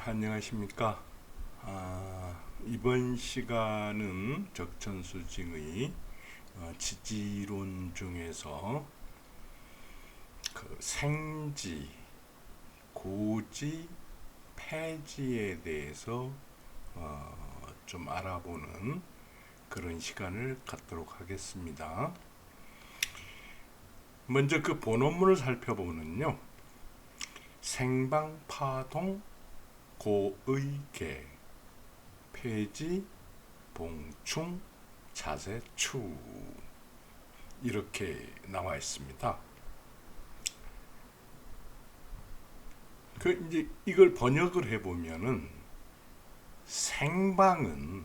안녕하십니까. 이번 시간은 적천수징의 지지론 중에서 그 생지, 고지, 폐지에 대해서 좀 알아보는 그런 시간을 갖도록 하겠습니다. 먼저 그 본원문을 살펴보면요. 생방파동 고의계, 폐지, 봉충, 자세추 이렇게 나와 있습니다. 그 이제 이걸 번역을 해보면은 생방은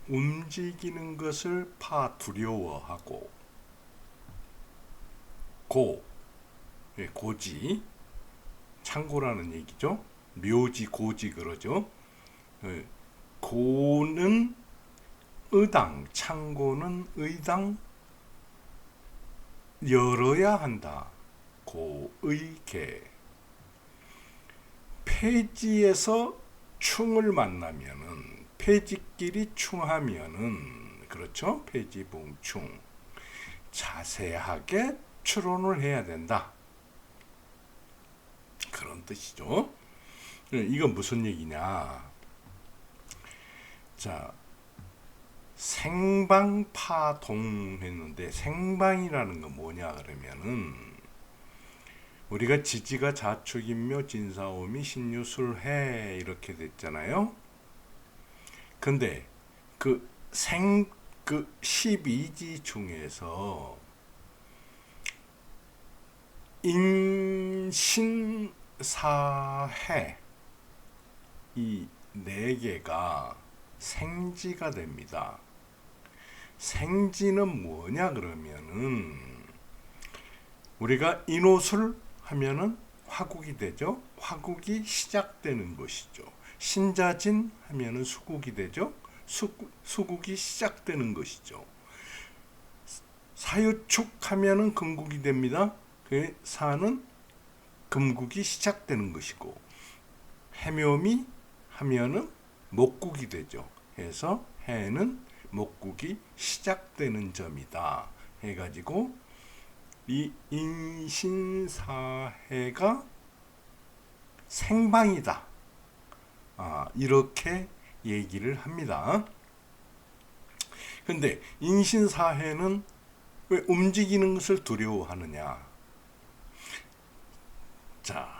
움직이는 것을 두려워하고 고지 창고라는 얘기죠. 묘지 고지 그러죠. 고는 의당, 창고는 의당 열어야 한다. 고의계. 폐지에서 충을 만나면은 폐지끼리 충하면은 그렇죠. 폐지봉충 자세하게 추론을 해야 된다. 그런 뜻이죠. 이건 무슨 얘기냐? 자, 생방파동 했는데 생방이라는 건 뭐냐 그러면은 우리가 지지가 자축인묘 진사오미 신유술해 이렇게 됐잖아요. 근데 그 12지 중에서 인신사해 이 네 개가 생지가 됩니다. 생지는 뭐냐 그러면은 우리가 인호술 하면은 화국이 되죠. 화국이 시작되는 것이죠. 신자진 하면은 수국이 되죠. 수국이 시작되는 것이죠. 사유축 하면은 금국이 됩니다. 그 사는 금국이 시작되는 것이고 해묘미 하면은 목국이 되죠. 해서 해는 목국이 시작되는 점이다. 해가지고 이 인신사해가 생방이다. 이렇게 얘기를 합니다. 근데 인신사해는 왜 움직이는 것을 두려워하느냐? 자,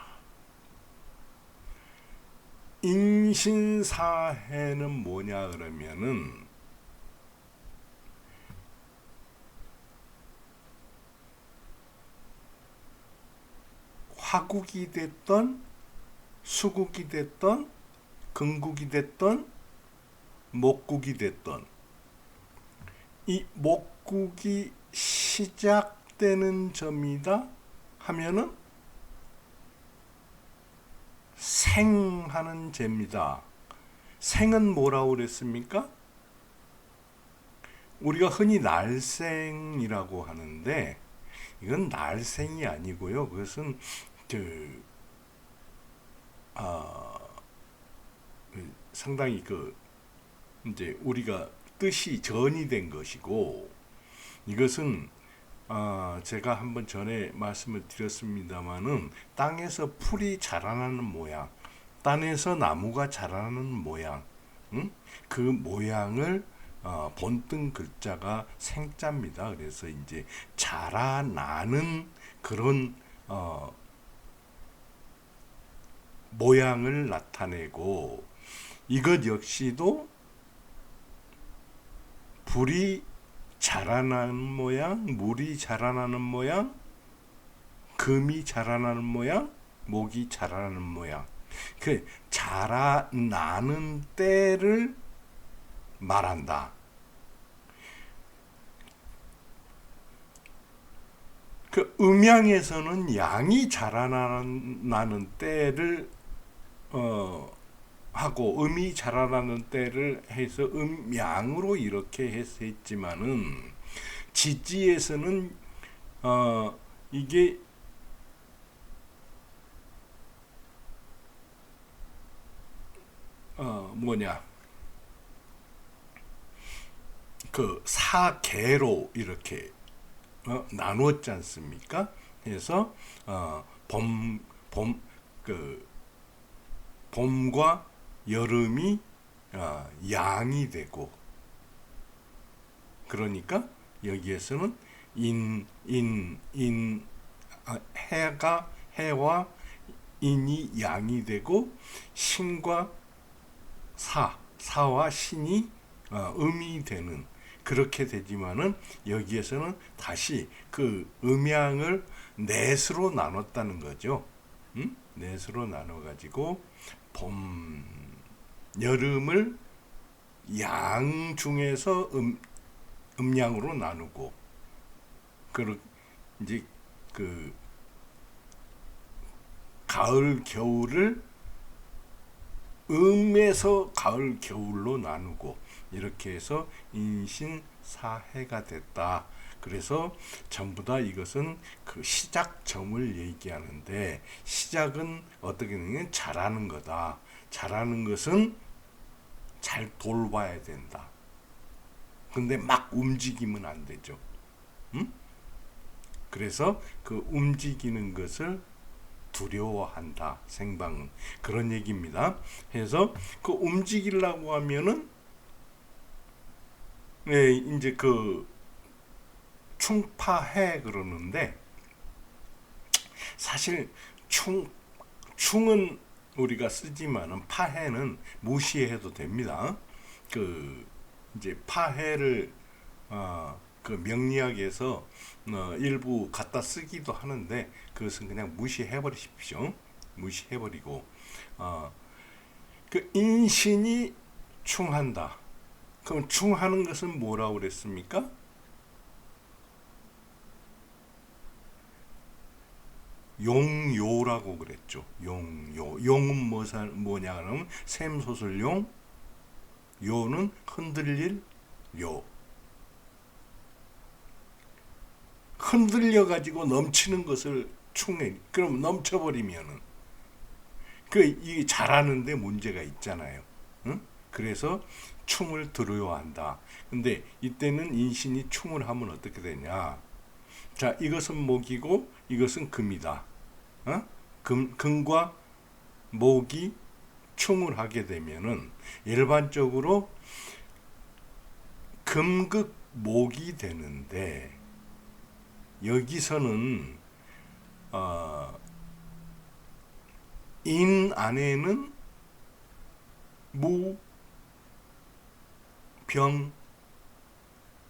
인신사해는 뭐냐 그러면은 화국이 됐던 수국이 됐던 금국이 됐던 목국이 됐던 이 목국이 시작되는 점이다 하면은 생하는 죄입니다. 생은 뭐라고 그랬습니까? 우리가 흔히 날생이라고 하는데 이건 날생이 아니고요. 그것은 상당히 이제 우리가 뜻이 전이 된 것이고 이것은 제가 한번 전에 말씀을 드렸습니다마는 땅에서 풀이 자라나는 모양, 땅에서 나무가 자라나는 모양, 그 모양을 본뜬 글자가 생자입니다. 그래서 이제 자라나는 그런 모양을 나타내고 이것 역시도 불이 자라나는 모양, 물이 자라나는 모양, 금이 자라나는 모양, 목이 자라나는 모양. 그 자라나는 때를 말한다. 그 음양에서는 양이 자라나는 때를 하고 음이 자라나는 때를 해서 음양으로 이렇게 했지만은 지지에서는 이게 뭐냐 그 사계로 이렇게 나누었지 않습니까? 그래서 봄 봄과 여름이 양이 되고, 그러니까 여기에서는 해와 인이 양이 되고, 신과 사와 신이 음이 되는, 그렇게 되지만은 여기에서는 다시 그 음양을 넷으로 나눴다는 거죠. 넷으로 나눠 가지고 여름을 양 중에서 음양으로 나누고, 이제 그 가을 겨울을 음에서 가을 겨울로 나누고, 이렇게 해서 인신사해가 됐다. 그래서 전부 다 이것은 그 시작점을 얘기하는데, 시작은 어떻게 되냐면 잘하는 거다. 잘하는 것은 잘 돌봐야 된다. 근데 막 움직이면 안 되죠. 그래서 그 움직이는 것을 두려워한다. 생방은 그런 얘기입니다. 그래서 그 움직이려고 하면은 이제 그 충파해 그러는데, 사실 충은 우리가 쓰지만은 파해는 무시해도 됩니다. 그 이제 파해를 그 명리학에서 일부 갖다 쓰기도 하는데, 그것은 그냥 무시해 버리십시오. 무시해 버리고 그 인신이 충한다. 그럼 충하는 것은 뭐라고 그랬습니까? 용요라고 그랬죠. 용요. 용은 뭐냐 그러면 샘솟을 용, 요는 흔들릴 요. 흔들려 가지고 넘치는 것을 충해. 그럼 넘쳐버리면은 이 잘하는데 문제가 있잖아요. 응? 그래서 충을 두려워한다. 근데 이때는 인신이 충을 하면 어떻게 되냐? 자, 이것은 목이고 이것은 금이다. 금과 목이 충을 하게 되면은 일반적으로 금극 목이 되는데, 여기서는 인 안에는 무, 병,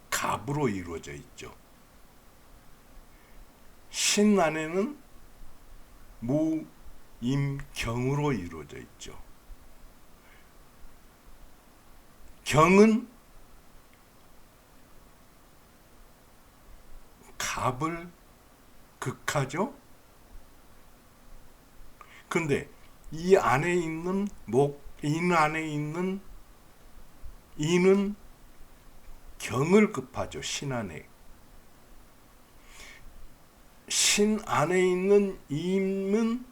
갑으로 이루어져 있죠. 신 안에는 무, 임, 경으로 이루어져 있죠. 경은 갑을 극하죠. 근데 이 안에 있는 인 안에 있는 인은 경을 급하죠. 신 안에. 신 안에 있는 임은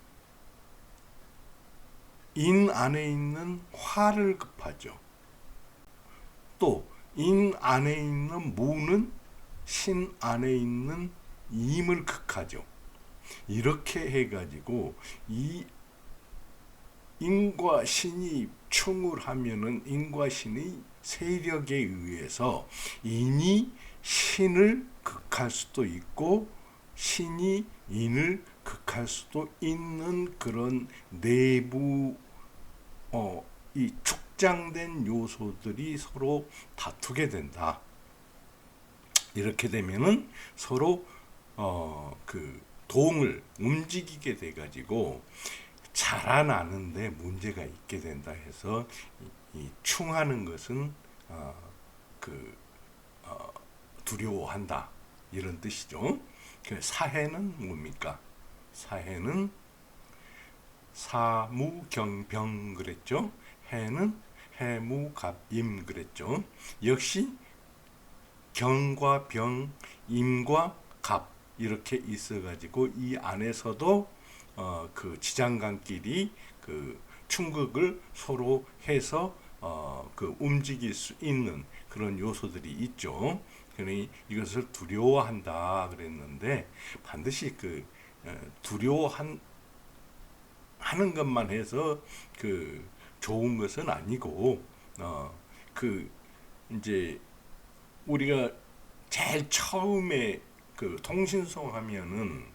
인 안에 있는 화를 급하죠. 또 인 안에 있는 무는 신 안에 있는 임을 극하죠. 이렇게 해가지고 이 인과 신이 충을 하면은 인과 신의 세력에 의해서 인이 신을 극할 수도 있고 신이 인을 극할 수도 있는 그런 내부 이 축장된 요소들이 서로 다투게 된다. 이렇게 되면은 서로 그 동을 움직이게 돼 가지고 자라나는데 문제가 있게 된다 해서 이 충하는 것은 두려워한다, 이런 뜻이죠. 사해는 뭡니까? 사해는 사무경병 그랬죠. 해는 해무갑임 그랬죠. 역시 경과 병, 임과 갑 이렇게 있어가지고 이 안에서도 그 지장간끼리 그 충극을 서로 해서 그 움직일 수 있는 그런 요소들이 있죠. 그러니 이것을 두려워한다 그랬는데 반드시 두려워한 하는 것만 해서 좋은 것은 아니고 그 이제 우리가 제일 처음에 통신소 하면은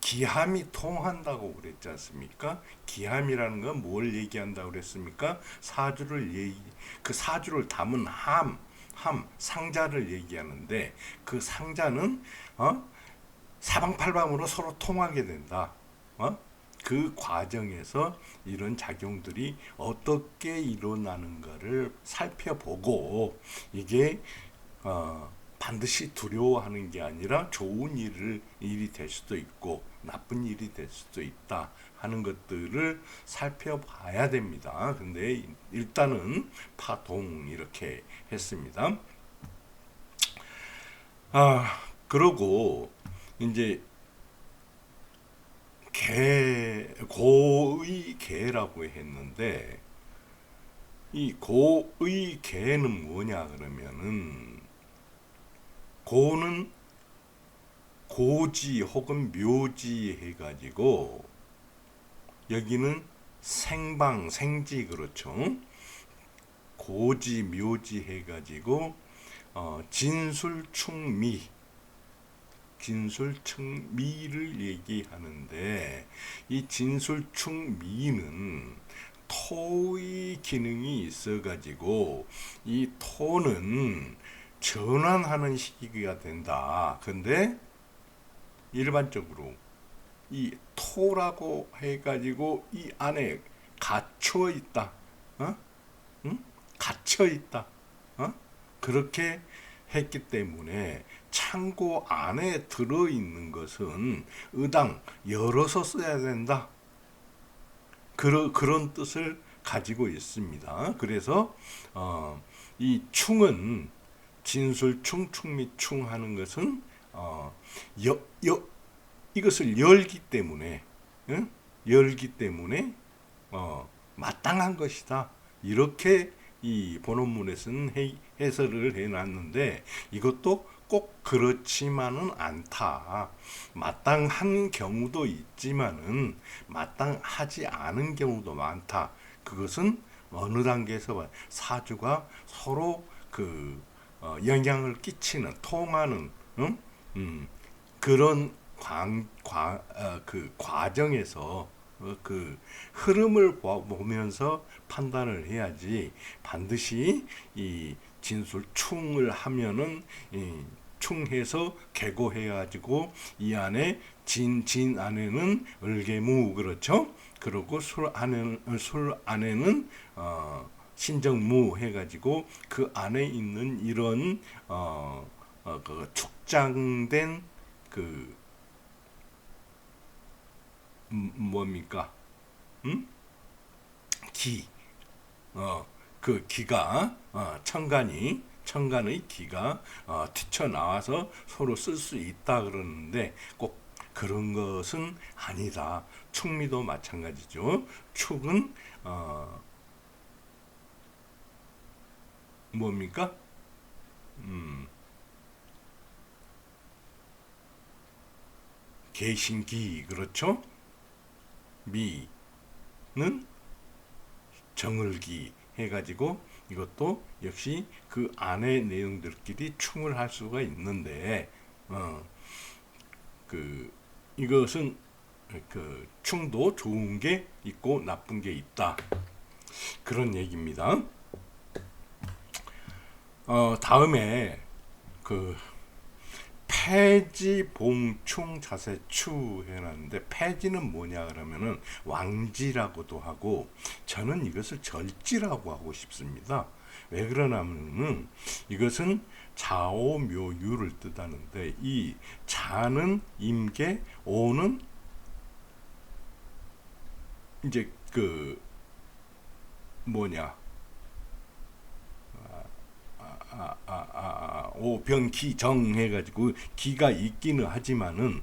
기함이 통한다고 그랬지 않습니까? 기함이라는 건 뭘 얘기한다고 그랬습니까? 그 사주를 담은 상자를 얘기하는데 그 상자는 사방팔방으로 서로 통하게 된다. 그 과정에서 이런 작용들이 어떻게 일어나는가를 살펴보고 이게 반드시 두려워하는 게 아니라 좋은 일이 될 수도 있고 나쁜 일이 될 수도 있다 하는 것들을 살펴봐야 됩니다. 근데 일단은 파동 이렇게 했습니다. 그러고 이제 고의 개라고 했는데 이 고의 개는 뭐냐 그러면은 고는 고지 혹은 묘지 해가지고 여기는 생방 생지 그렇죠. 고지 묘지 해가지고 진술충미를 얘기하는데 이 진술충미는 토의 기능이 있어가지고 이 토는 전환하는 시기가 된다. 근데 일반적으로 이 토라고 해가지고 이 안에 갇혀 있다. 응? 갇혀 있다. 그렇게 했기 때문에 창고 안에 들어있는 것은 의당 열어서 써야 된다. 그런 뜻을 가지고 있습니다. 그래서 이 충은 진술충, 충미충 하는 것은 이것을 열기 때문에 마땅한 것이다. 이렇게 이 본원문에서는 해설을 해놨는데 이것도 꼭 그렇지만은 않다. 마땅한 경우도 있지만은 마땅하지 않은 경우도 많다. 그것은 어느 단계에서 사주가 서로 영향을 끼치는 통하는 그런 과정에서 그 흐름을 보면서 판단을 해야지 반드시 이 진술충을 하면은 충해서 개고해가지고 이 안에 진 안에는 을개무 그렇죠. 그리고 술 안에는 신정무 해가지고 그 안에 있는 이런 축장된 뭡니까? 기. 그 기가 천간의 기가 튀쳐나와서 서로 쓸 수 있다 그러는데 꼭 그런 것은 아니다. 축미도 마찬가지죠. 축은 뭡니까? 개신기 그렇죠? 미는 정을기 해가지고 이것도 역시 그 안의 내용들끼리 충을 할 수가 있는데 이것은 충도 좋은 게 있고 나쁜 게 있다 그런 얘기입니다. 다음에 폐지 봉충 자세추 해놨는데 폐지는 뭐냐 그러면은 왕지라고도 하고 저는 이것을 절지라고 하고 싶습니다. 왜 그러냐면은 이것은 자오묘유를 뜻하는데 이 자는 임계, 오는 이제 오병기정 해가지고 기가 있기는 하지만은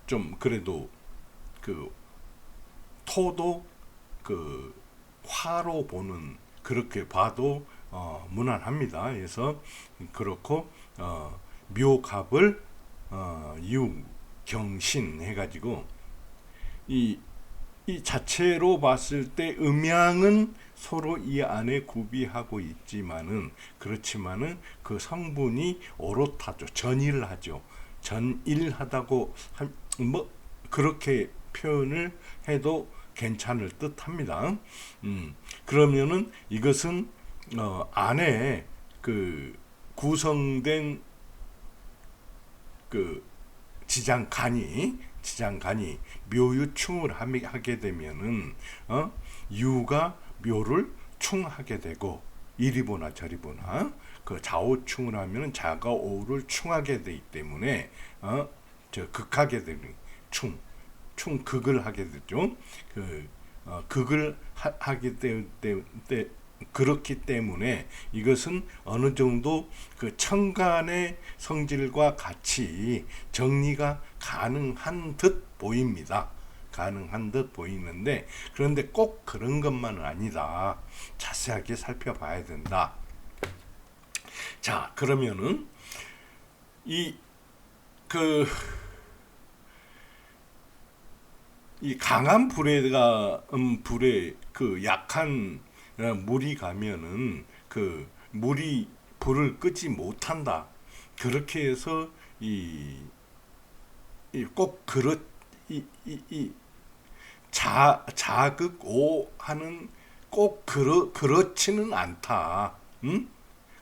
좀 그래도 토도 화로 보는, 그렇게 봐도 무난합니다. 그래서 그렇고 묘갑을 유경신 해가지고 이 자체로 봤을 때 음양은 서로 이 안에 구비하고 있지만은, 그렇지만은 그 성분이 오롯하죠. 전일하죠. 전일하다고 뭐 그렇게 표현을 해도 괜찮을 듯합니다. 그러면은 이것은 안에 그 구성된 그 지장간이 묘유충을 하게 되면은 유가 묘를 충하게 되고, 이리 보나 저리 보나 그 좌우충을 하면은 자가 오를 충하게 되기 때문에 극하게 되는 충극을 하게 되죠. 극을 하게 때 그렇기 때문에 이것은 어느 정도 그 천간의 성질과 같이 정리가 가능한 듯 보입니다. 가능한 듯 보이는데, 그런데 꼭 그런 것만은 아니다. 자세하게 살펴봐야 된다. 자, 그러면은 이 강한 불에 그 약한 물이 가면은 그 물이 불을 끄지 못한다. 그렇게 해서 꼭 자극오 하는 꼭 그렇지는 않다.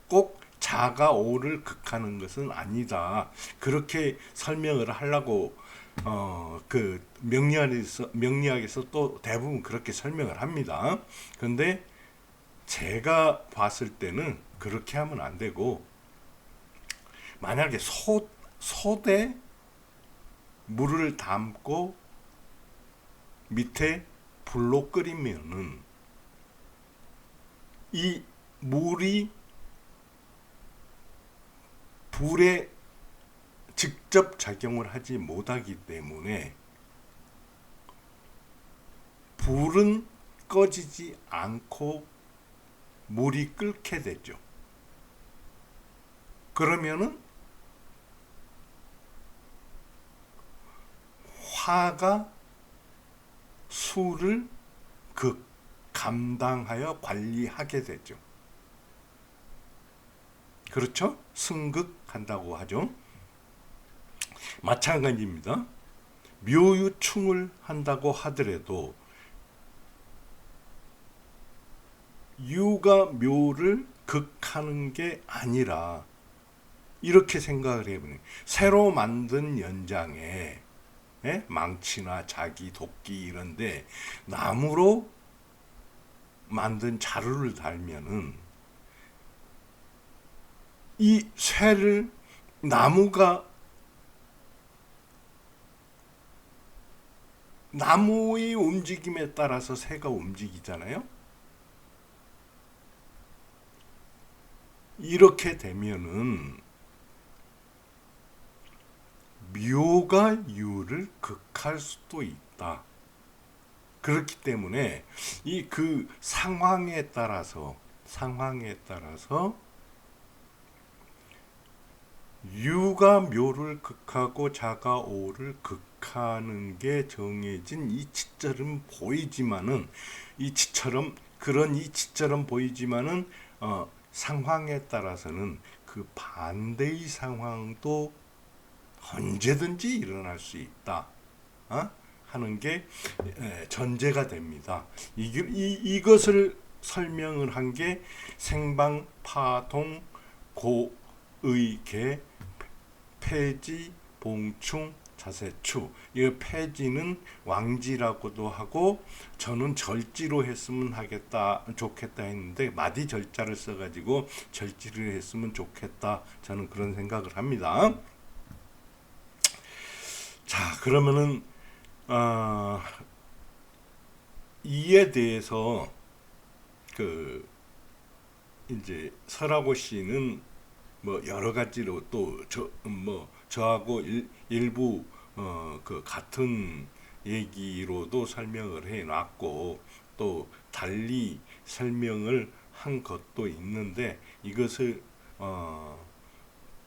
꼭 자가 오를 극하는 것은 아니다. 그렇게 설명을 하려고 그 명리학에서 또 대부분 그렇게 설명을 합니다. 그런데 제가 봤을 때는 그렇게 하면 안 되고, 만약에 솥에 물을 담고 밑에 불로 끓이면은 이 물이 불에 직접 작용을 하지 못하기 때문에 불은 꺼지지 않고 물이 끓게 되죠. 그러면은 화가 수를 감당하여 관리하게 되죠. 그렇죠? 승극한다고 하죠. 마찬가지입니다. 묘유충을 한다고 하더라도 유가 묘를 극하는 게 아니라, 이렇게 생각을 해보니 새로 만든 연장에 망치나 자기, 도끼 이런데 나무로 만든 자루를 달면은 이 쇠를 나무의 움직임에 따라서 새가 움직이잖아요. 이렇게 되면은 묘가 유를 극할 수도 있다. 그렇기 때문에 이 그 상황에 따라서 유가 묘를 극하고 자가 오를 극하는 게 정해진 이치처럼 보이지만은, 그런 이치처럼 보이지만은 상황에 따라서는 그 반대의 상황도 언제든지 일어날 수 있다 하는 게 전제가 됩니다. 이것을 설명을 한 게 생방파동 고의계 폐지 봉충 자세추. 이 폐지는 왕지라고도 하고, 저는 절지로 했으면 좋겠다 했는데 마디 절자를 써가지고 절지를 했으면 좋겠다, 저는 그런 생각을 합니다. 자, 그러면은 이에 대해서 그 이제 설하고 씨는 뭐 여러 가지로 또 저하고 일부 그 같은 얘기로도 설명을 해 놨고, 또 달리 설명을 한 것도 있는데 이것을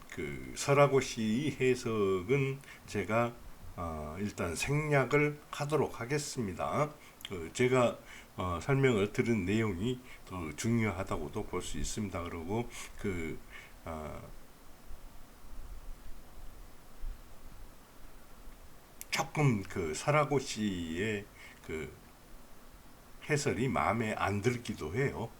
그 설하고 씨의 해석은 제가 일단 생략을 하도록 하겠습니다. 제가 설명을 들은 내용이 더 중요하다고도 볼 수 있습니다. 그리고 조금 설하고 씨의 해설이 마음에 안 들기도 해요.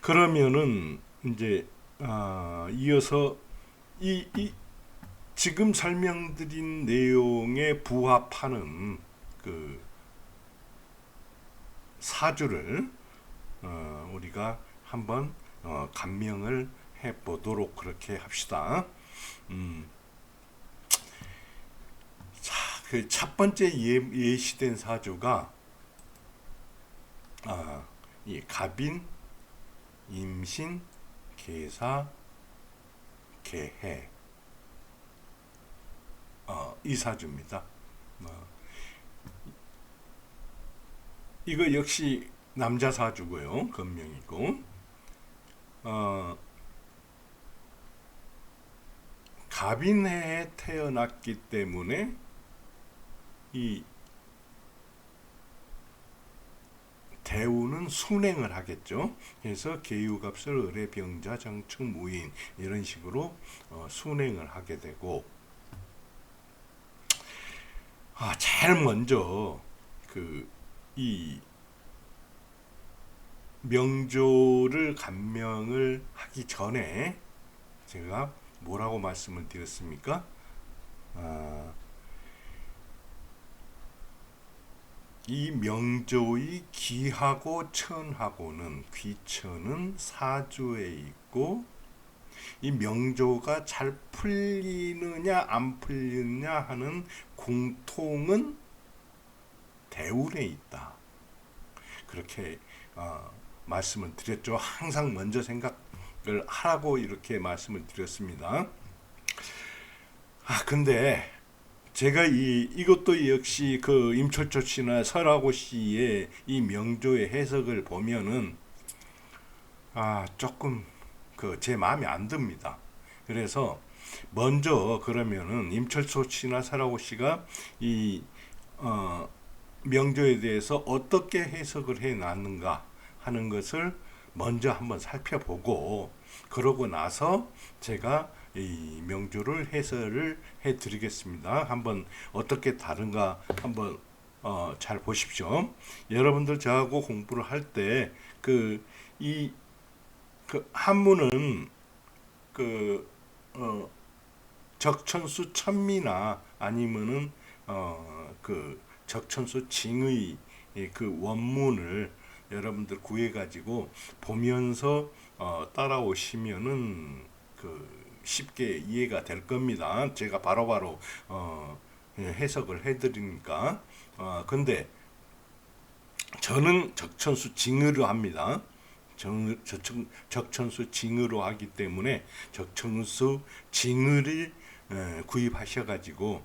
그러면은 이제 이어서 이 지금 설명드린 내용에 부합하는 사주를 우리가 한번 감명을 해 보도록 그렇게 합시다. 자, 첫 번째 예시된 사주가 이 갑인, 임신, 계사, 개해 이 사주입니다. 이거 역시 남자 사주고요. 금명이고 갑인해에 태어났기 때문에 이 대우는 순행을 하겠죠. 그래서 계유갑술, 을의 병자, 정축, 무인 이런 식으로 순행을 하게 되고 제일 먼저 이 명조를 감명을 하기 전에 제가 뭐라고 말씀을 드렸습니까? 이 명조의 기하고 천하고는 귀천은 사주에 있고 이 명조가 잘 풀리느냐 안 풀리느냐 하는 공통은 대운에 있다. 그렇게 말씀을 드렸죠. 항상 먼저 생각을 하라고 이렇게 말씀을 드렸습니다. 근데 제가 이것도 역시 임철조 씨나 설하고 씨의 이 명조의 해석을 보면은 조금 제 마음에 안 듭니다. 그래서 먼저 그러면은 임철조 씨나 설하고 씨가 이 명조에 대해서 어떻게 해석을 해 놨는가 하는 것을 먼저 한번 살펴보고 그러고 나서 제가 이 명조를 해설을 해 드리겠습니다. 한번 어떻게 다른가 한번 잘 보십시오. 여러분들 저하고 공부를 할 때 이 한문은 적천수 천미나 아니면은 적천수 징의 원문을 여러분들 구해 가지고 보면서 따라오시면은 쉽게 이해가 될 겁니다. 제가 바로바로 해석을 해드리니까. 근데 저는 적천수 징의로 합니다. 적천수 징의로 하기 때문에 적천수 징의를 구입하셔가지고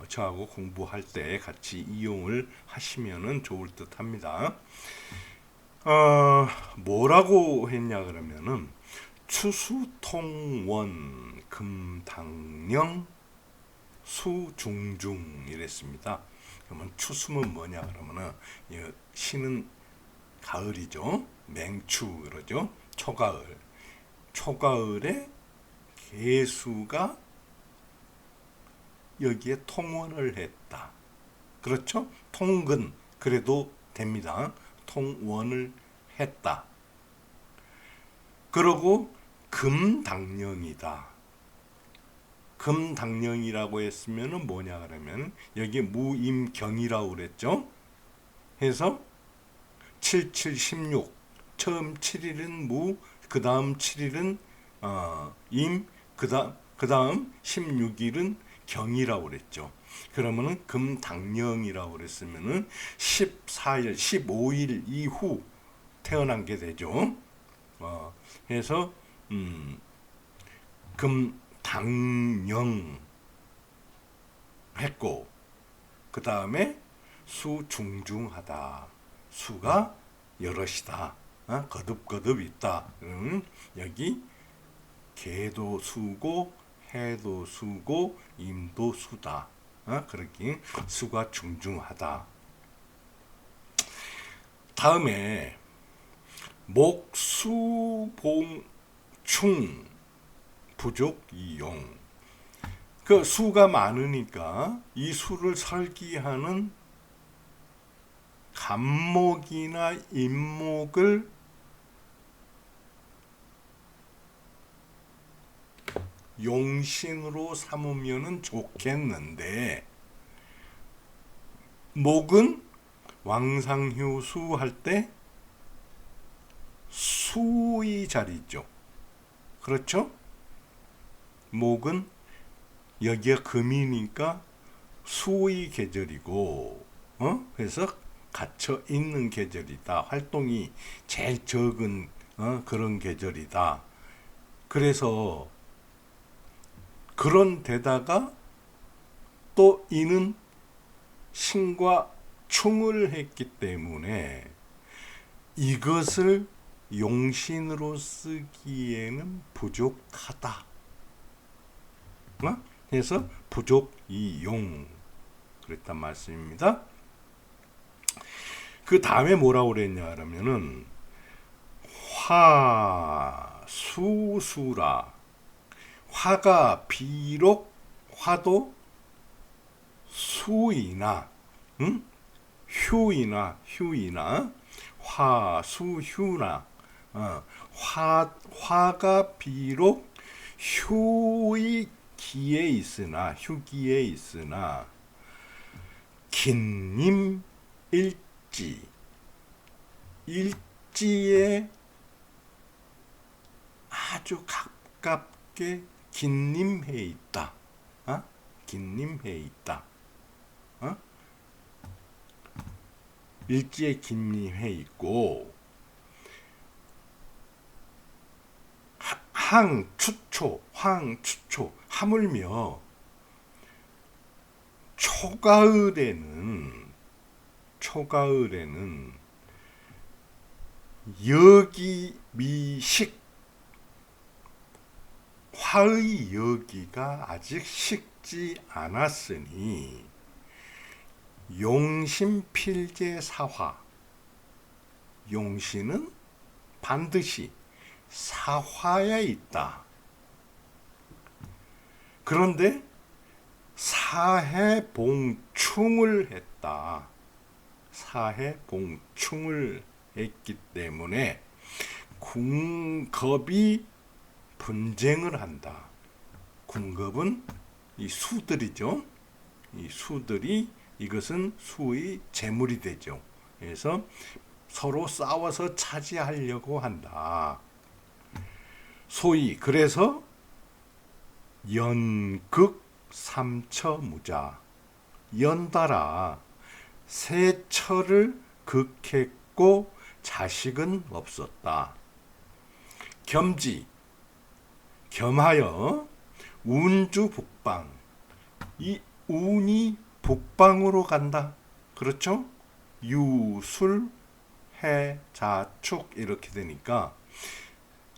저하고 공부할 때 같이 이용을 하시면은 좋을 듯 합니다. 뭐라고 했냐 그러면은 추수통원 금당령 수중중 이랬습니다. 그러면 추수는 뭐냐 그러면은 시는 가을이죠. 맹추 그러죠. 초가을에 개수가 여기에 통원을 했다. 그렇죠? 통근 그래도 됩니다. 통원을 했다. 그러고 금당령이다. 금당령이라고 했으면은 뭐냐 그러면 여기 무임경이라고 그랬죠. 해서 7716 처음 7일은 무, 그 다음 7일은 임, 그 다음 16일은 경이라고 그랬죠. 그러면은 금당령이라고 그랬으면은 14일, 15일 이후 태어난 게 되죠. 해서 금당령 했고, 그 다음에 수중중하다. 수가 여럿이다. 거듭거듭 있다. 여기 개도 수고, 해도 수고, 임도 수다. 그렇게 수가 중중하다. 다음에 목수봉충 부족 이용. 그 수가 많으니까 이 수를 설기하는 간목이나 임목을 용신으로 삼으면 좋겠는데, 목은 왕상휴수 할 때 수의 자리죠. 그렇죠? 목은 여기가 금이니까 수의 계절이고, 그래서 갇혀 있는 계절이다. 활동이 제일 적은 그런 계절이다. 그래서 그런 데다가 또 이는 신과 충을 했기 때문에 이것을 용신으로 쓰기에는 부족하다. 그래서 부족이용 그랬단 말씀입니다. 그 다음에 뭐라고 그랬냐 하면은 화수수라. 화가 비록 화도 수이나 휴이나 화수휴나 화가 비록 휴기에 있으나 긴님 일지에 아주 가깝게 긴님해 있다. 긴님해 있다. 일지에 긴님해 있고, 항추초 하물며 초가을에는 여기미식, 화의 여기가 아직 식지 않았으니 용신필제사화, 용신은 반드시 사화에 있다. 그런데 사해봉충을 했다. 사해봉충을 했기 때문에 궁겁이 분쟁을 한다. 궁겁은 이 수들이죠. 이 수들이 이것은 수의 재물이 되죠. 그래서 서로 싸워서 차지하려고 한다. 소위 그래서 연극 삼처무자, 연달아 세 처를 극했고 자식은 없었다. 겸하여 운주 북방, 이 운이 북방으로 간다. 그렇죠? 유술 해 자축 이렇게 되니까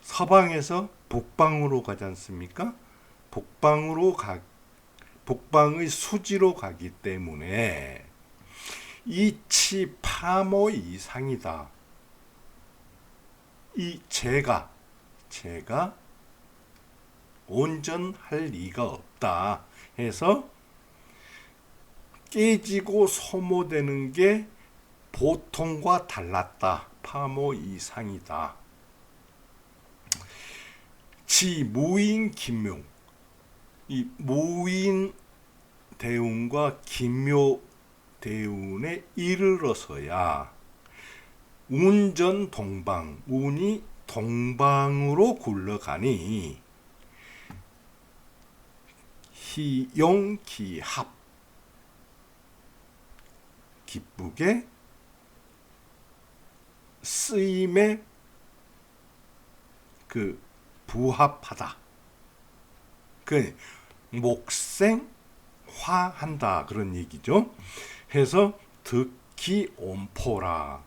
서방에서 북방으로 가지 않습니까? 북방의 수지로 가기 때문에 이치 파모 이상이다. 이 제가 온전할 리가 없다 해서 깨지고 소모되는 게 보통과 달랐다. 파모 이상이다. 지 무인 김묘, 이 무인 대운과 김묘 대운에 이르러서야 운전 동방, 운이 동방으로 굴러가니 희용기합, 기쁘게 쓰임에 부합하다. 그 목생 화한다 그런 얘기죠. 해서 득기 온포라.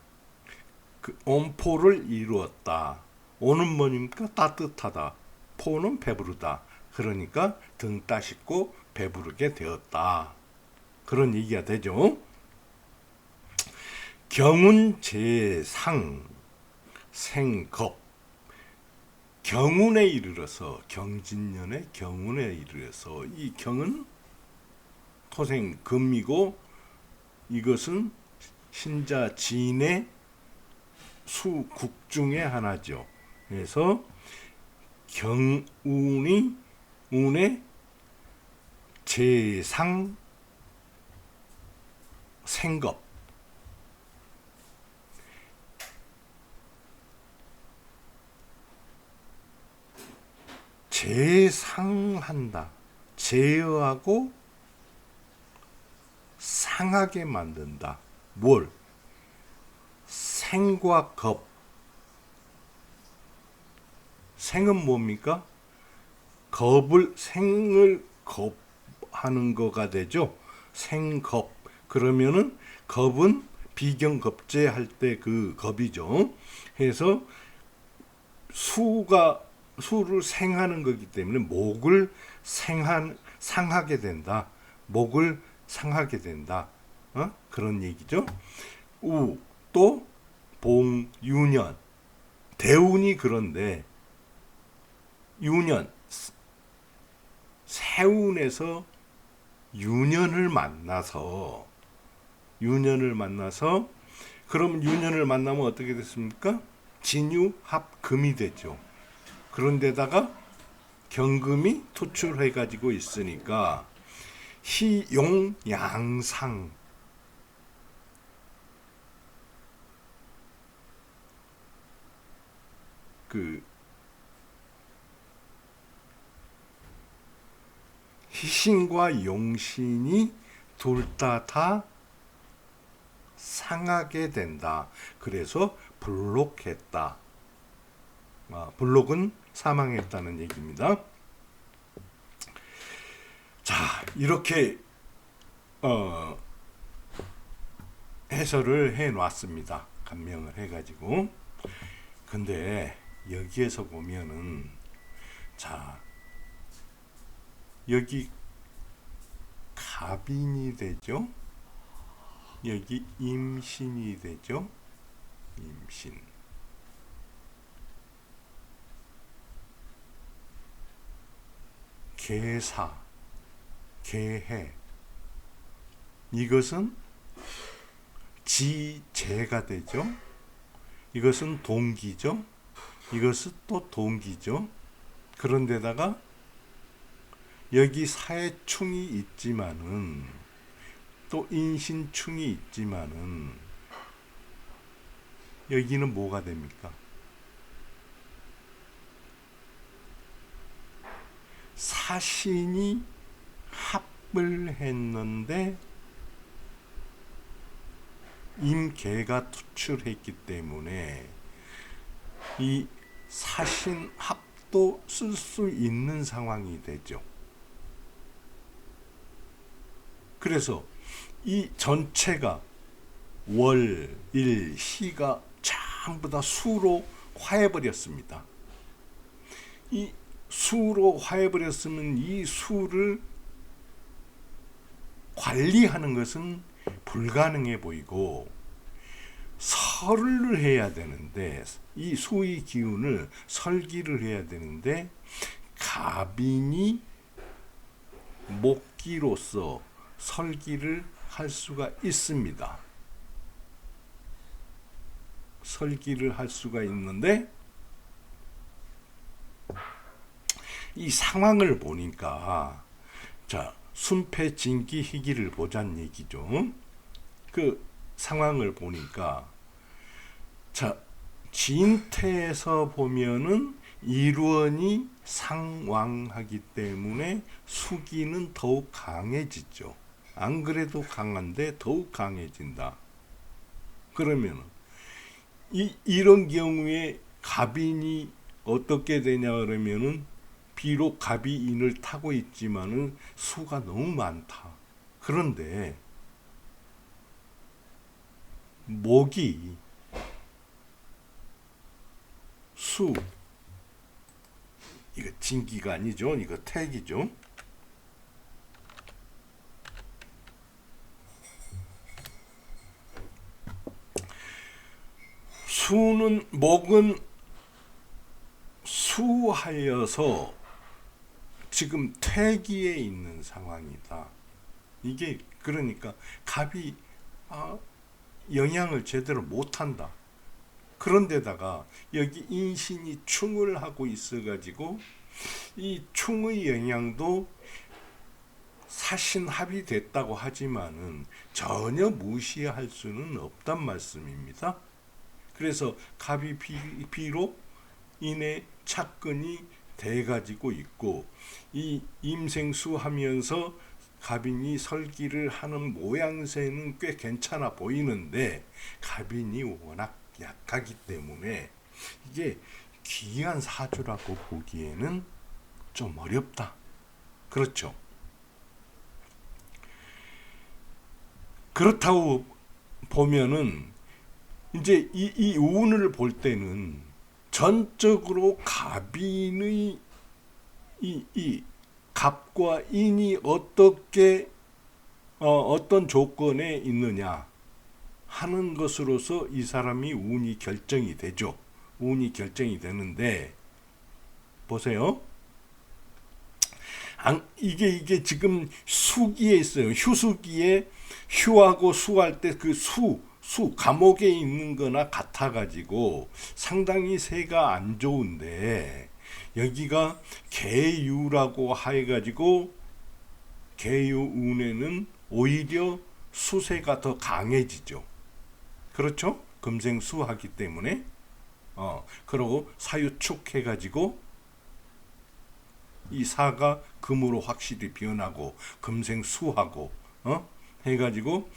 그 온포를 이루었다. 오는 뭐입니까? 따뜻하다. 포는 배부르다. 그러니까 등 따숩고 배부르게 되었다. 그런 얘기가 되죠. 경운제상 생겁. 경운에 이르러서, 경진년의 경운에 이르러서, 이 경은 토생 금이고 이것은 신자 진의 수국 중에 하나죠. 그래서 경운이 운의 제상 생겁. 제상한다. 제어하고 상하게 만든다. 뭘? 생과 겁. 생은 뭡니까? 생을 겁하는 거가 되죠. 생겁. 그러면은 겁은 비경겁제할 때 그 겁이죠. 그래서 수를 생하는 거기 때문에 목을 상하게 된다. 목을 상하게 된다. 그런 얘기죠. 또 봉유년. 대운이 그런데 유년, 세운에서 유년을 만나서 그럼 유년을 만나면 어떻게 됐습니까? 진유합금이 되죠. 그런데다가 경금이 투출해 가지고 있으니까 희용양상. 희신과 용신이 둘 다 상하게 된다. 그래서 불록했다. 불록은 사망했다는 얘기입니다. 자, 이렇게 해설을 해놨습니다. 감명을 해가지고. 근데 여기에서 보면은, 자, 여기 갑인이 되죠. 여기 임신이 되죠. 임신. 계사, 계해. 이것은 지제가 되죠. 이것은 동기죠. 이것은 또 동기죠. 그런데다가 여기 사해충이 있지만은 또 인신충이 있지만은 여기는 뭐가 됩니까? 사신이 합을 했는데 임계가 투출했기 때문에 이 사신 합도 쓸 수 있는 상황이 되죠. 그래서 이 전체가 월, 일, 시가 전부 다 수로 화해버렸습니다. 이 수로 화해버렸으면 이 수를 관리하는 것은 불가능해 보이고 설을 해야 되는데 이 수의 기운을 설기를 해야 되는데 갑인이 목기로서 설기를 할 수가 있습니다. 설기를 할 수가 있는데 이 상황을 보니까 자 순패 진기 희기를 보자는 얘기죠. 그 상황을 보니까 자 진태에서 보면은 일원이 상왕하기 때문에 수기는 더욱 강해지죠. 안 그래도 강한데 더욱 강해진다. 그러면 이런 경우에 갑인이 어떻게 되냐 그러면은 비록 갑이 인을 타고 있지만은 수가 너무 많다. 그런데 목이 수, 이거 진기가 아니죠. 이거 택이죠. 수는 목은 수하여서 지금 퇴기에 있는 상황이다. 이게 그러니까 갑이 영향을 제대로 못한다. 그런데다가 여기 인신이 충을 하고 있어가지고 이 충의 영향도 사신합이 됐다고 하지만은 전혀 무시할 수는 없단 말씀입니다. 그래서 갑이 비록 인의 착근이 돼가지고 있고 이 임생수 하면서 갑인이 설기를 하는 모양새는 꽤 괜찮아 보이는데 갑인이 워낙 약하기 때문에 이게 기이한 사주라고 보기에는 좀 어렵다. 그렇죠. 그렇다고 보면은 이제 이 운을 볼 때는 전적으로 갑인의 이 갑과 인이 어떻게 어떤 조건에 있느냐 하는 것으로서 이 사람이 운이 결정이 되죠. 운이 결정이 되는데 보세요. 이게 지금 수기에 있어요. 휴수기에 휴하고 수할 때 그 감옥에 있는 거나 같아가지고 상당히 세가 안 좋은데 여기가 계유라고 해가지고 계유운에는 오히려 수세가 더 강해지죠. 그렇죠? 금생수하기 때문에 그리고 사유축 해가지고 이 사가 금으로 확실히 변하고 금생수하고 해가지고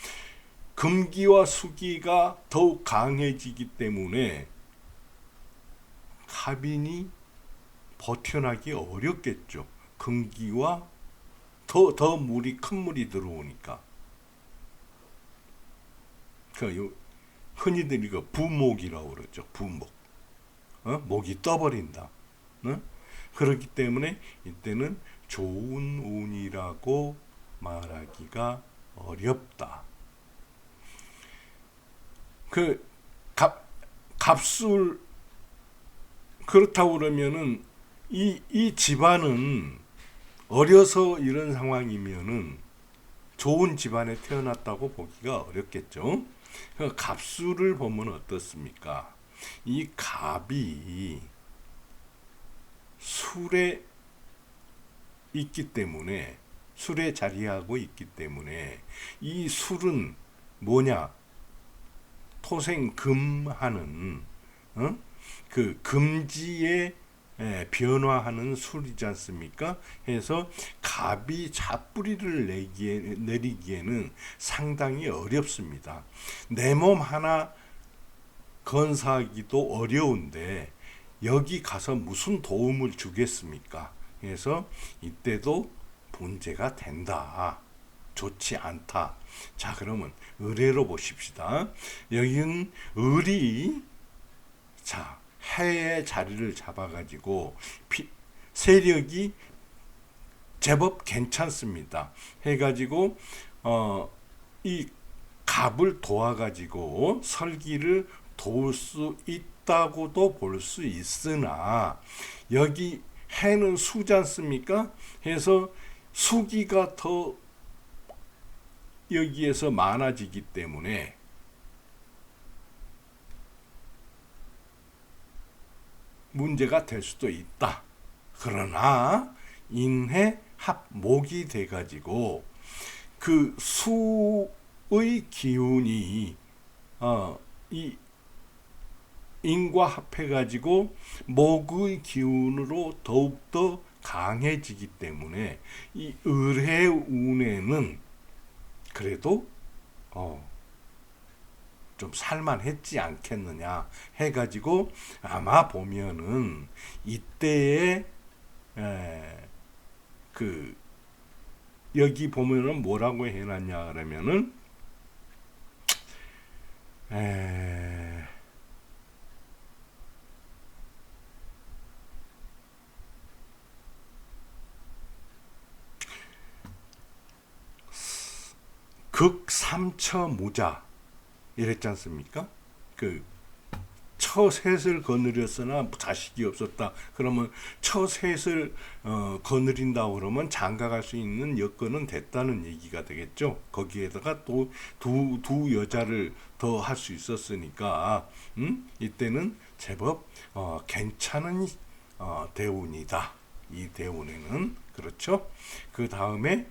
금기와 수기가 더욱 강해지기 때문에 갑인이 버텨나기 어렵겠죠. 금기와 더 물이 큰 물이 들어오니까. 흔히들 이거 부목이라고 그러죠. 부목. 목이 떠버린다. 그렇기 때문에 이때는 좋은 운이라고 말하기가 어렵다. 갑술 그렇다고 그러면은 이 집안은 어려서 이런 상황이면은 좋은 집안에 태어났다고 보기가 어렵겠죠. 갑술을 보면 어떻습니까? 이 갑이 술에 있기 때문에 술에 자리하고 있기 때문에 이 술은 뭐냐? 토생금하는 그 금지에 변화하는 술이지 않습니까? 해서 갑이 잡뿌리를 내리기에는 상당히 어렵습니다. 내 몸 하나 건사하기도 어려운데 여기 가서 무슨 도움을 주겠습니까? 그래서 이때도 문제가 된다. 좋지 않다. 자, 그러면 을해로 보십시다. 여기는 을이 자 해의 자리를 잡아가지고 세력이 제법 괜찮습니다. 해가지고 이 갑을 도와가지고 설기를 도울 수 있다고도 볼 수 있으나 여기 해는 수지 않습니까? 해서 수기가 더 여기에서 많아지기 때문에 문제가 될 수도 있다. 그러나 인해 합목이 돼가지고 그 수의 기운이 이 인과 합해가지고 목의 기운으로 더욱더 강해지기 때문에 이 을해 운에는 그래도 좀 살만했지 않겠느냐 해가지고 아마 보면은 이때에 그 여기 보면은 뭐라고 해놨냐 그러면은 에, 극삼처 모자 이랬지 않습니까? 그 처셋을 거느렸으나 자식이 없었다. 그러면 처셋을 거느린다고 그러면 장가갈 수 있는 여건은 됐다는 얘기가 되겠죠. 거기에다가 또 두 여자를 더 할 수 있었으니까 이때는 제법 괜찮은 대운이다. 이 대운에는 그렇죠. 그 다음에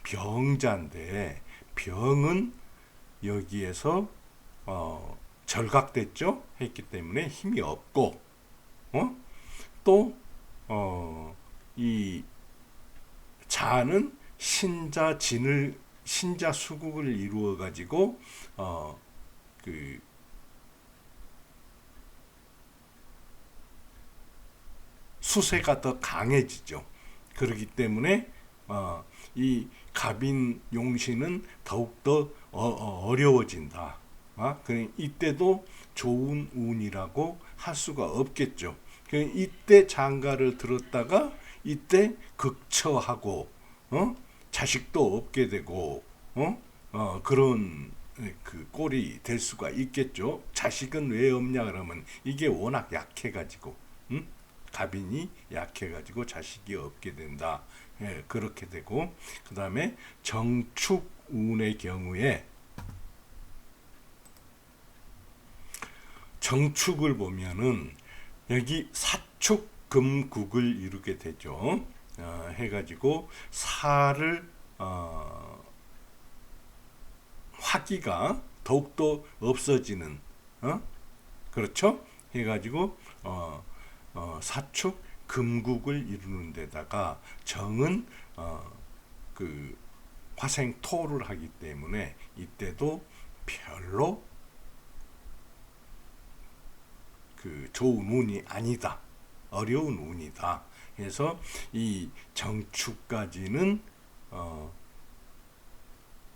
병자인데 병은 여기에서 절각됐죠. 했기 때문에 힘이 없고 또 이 자는 신자 수국을 이루어 가지고 그 수세가 더 강해지죠. 그렇기 때문에 이 갑인 용신은 더욱더 어려워진다. 이때도 좋은 운이라고 할 수가 없겠죠. 이때 장가를 들었다가 이때 극처하고 자식도 없게 되고 그런 그 꼴이 될 수가 있겠죠. 자식은 왜 없냐 그러면 이게 워낙 약해가지고 갑인이 약해가지고 자식이 없게 된다. 예, 그렇게 되고 그 다음에 정축운의 경우에 정축을 보면은 여기 사축금국을 이루게 되죠. 해가지고 사를 화기가 더욱더 없어지는 그렇죠? 해가지고 사축 금국을 이루는 데다가 정은 그 화생토를 하기 때문에 이때도 별로 그 좋은 운이 아니다. 어려운 운이다. 그래서 이 정축까지는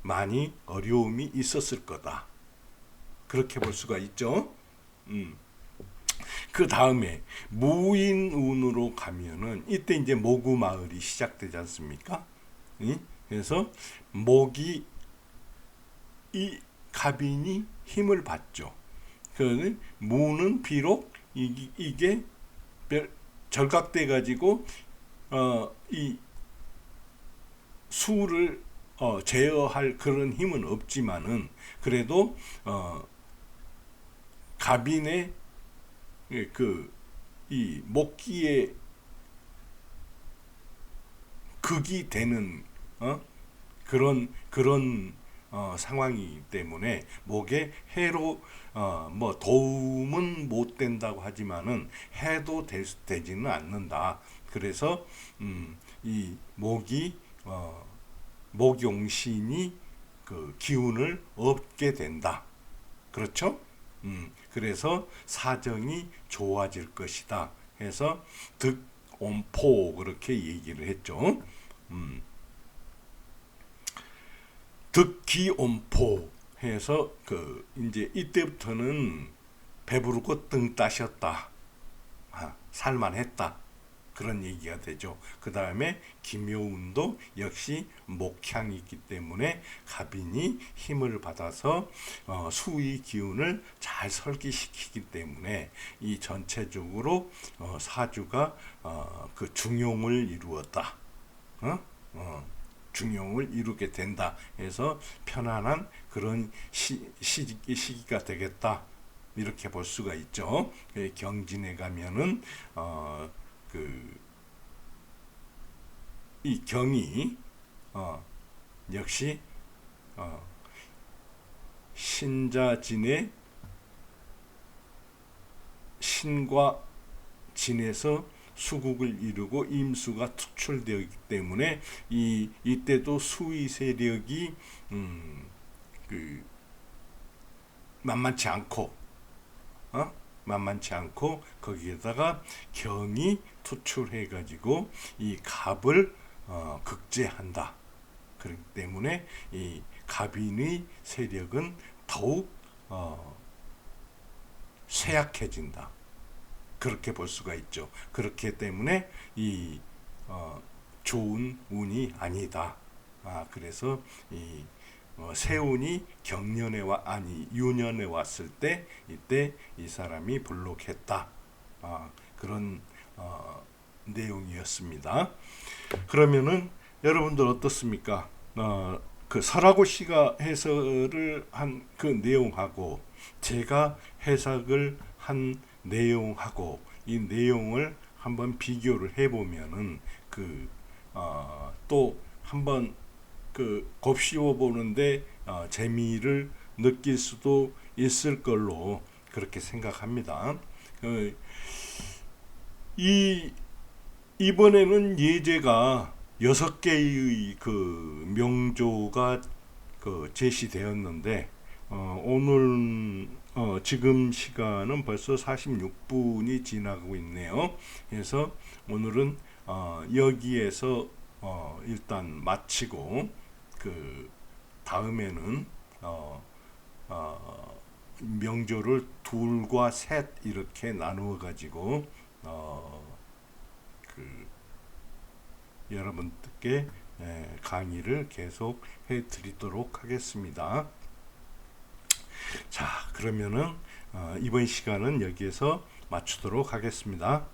많이 어려움이 있었을 거다. 그렇게 볼 수가 있죠. 그 다음에 무인운으로 가면은 이때 이제 모구 마을이 시작되지 않습니까? 그래서 목이 이 갑인이 힘을 받죠. 그 무는 비록 이게 절각돼 가지고 이 수를 제어할 그런 힘은 없지만은 그래도 갑인의 그 이 목기의 극이 되는 그런 상황이기 때문에 목에 해로 뭐 도움은 못 된다고 하지만은 해도 되지는 않는다. 그래서 이 목이 목용신이 그 기운을 얻게 된다. 그렇죠? 그래서 사정이 좋아질 것이다. 해서 득온포 그렇게 얘기를 했죠. 득기온포 해서 그 이제 이때부터는 배부르고 등 따셨다. 살만했다. 그런 얘기가 되죠. 그 다음에 기묘운도 역시 목향이 있기 때문에 갑인이 힘을 받아서 수의 기운을 잘 설기시키기 때문에 이 전체적으로 사주가 그 중용을 이루었다. 중용을 이루게 된다. 그래서 편안한 그런 시기가 되겠다. 이렇게 볼 수가 있죠. 경진에 가면은 이 경이 역시 신자진의 신과 진에서 수국을 이루고 임수가 투출되었기 때문에 이때도 수의 세력이 만만치 않고 거기에다가 경이 투출해 가지고 이 갑을 극제한다. 그렇기 때문에 이 갑인의 세력은 더욱 쇠약해진다. 그렇게 볼 수가 있죠. 그렇기 때문에 이 좋은 운이 아니다. 그래서 이 세운이 경년에 유년에 왔을 때 이때 이 사람이 불록했다. 그런 내용이었습니다. 그러면은 여러분들 어떻습니까? 그 설하고 씨가 해설을 한 그 내용하고 제가 해석을 한 내용하고 이 내용을 한번 비교를 해보면은 또 한번 곱씹어 보는데 재미를 느낄 수도 있을 걸로 그렇게 생각합니다. 이번에는 예제가 6개의 그 명조가 제시되었는데 오늘 지금 시간은 벌써 46분이 지나고 있네요. 그래서 오늘은 여기에서 일단 마치고 다음에는 명조를 둘과 셋 이렇게 나누어 가지고 여러분들께 강의를 계속 해드리도록 하겠습니다. 자, 그러면은 이번 시간은 여기에서 마치도록 하겠습니다.